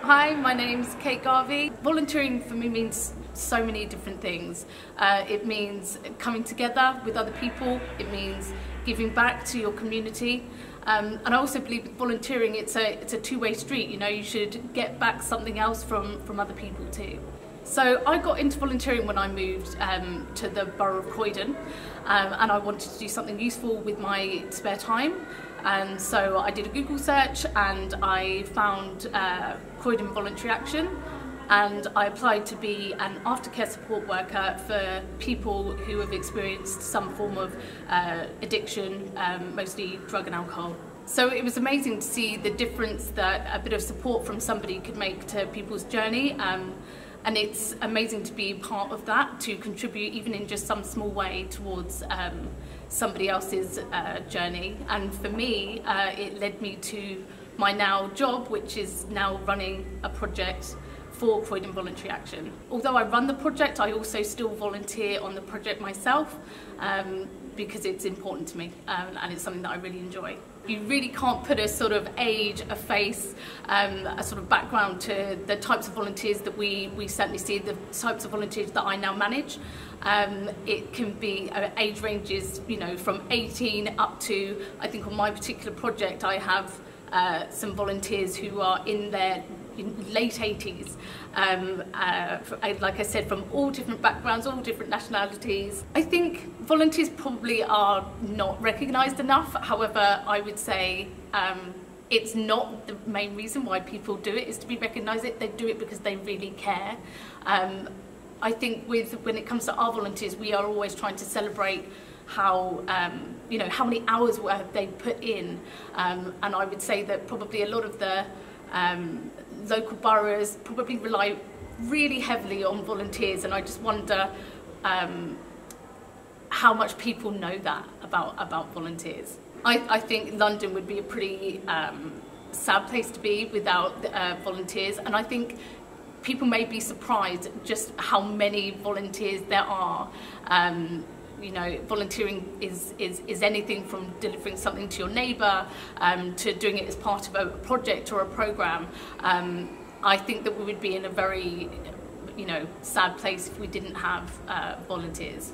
Hi, my name's Kate Garvey. Volunteering for me means so many different things. It means coming together with other people. It means giving back to your community. And I also believe with volunteering, it's a two-way street. You know, you should get back something else from other people too. So I got into volunteering when I moved to the borough of Croydon, and I wanted to do something useful with my spare time. And so I did a Google search and I found Croydon Voluntary Action, and I applied to be an aftercare support worker for people who have experienced some form of addiction, mostly drug and alcohol. So it was amazing to see the difference that a bit of support from somebody could make to people's journey. And it's amazing to be part of that, to contribute even in just some small way towards somebody else's journey. And for me, it led me to my now job, which is now running a project for Croydon Voluntary Action. Although I run the project, I also still volunteer on the project myself because it's important to me and it's something that I really enjoy. You really can't put a sort of age, a face, a sort of background to the types of volunteers that we certainly see, the types of volunteers that I now manage. It can be age ranges, you know, from 18 up to, I think on my particular project, I have some volunteers who are in their late 80s, like I said, from all different backgrounds, all different nationalities. I think volunteers probably are not recognised enough. However, I would say it's not the main reason why people do it is to be recognised. They do it because they really care. I think when it comes to our volunteers, we are always trying to celebrate how you know, how many hours work they put in, and I would say that probably a lot of the local boroughs probably rely really heavily on volunteers, and I just wonder how much people know that about volunteers. I think London would be a pretty sad place to be without volunteers, and I think people may be surprised just how many volunteers there are. You know, volunteering is anything from delivering something to your neighbour to doing it as part of a project or a programme. I think that we would be in a very, you know, sad place if we didn't have volunteers.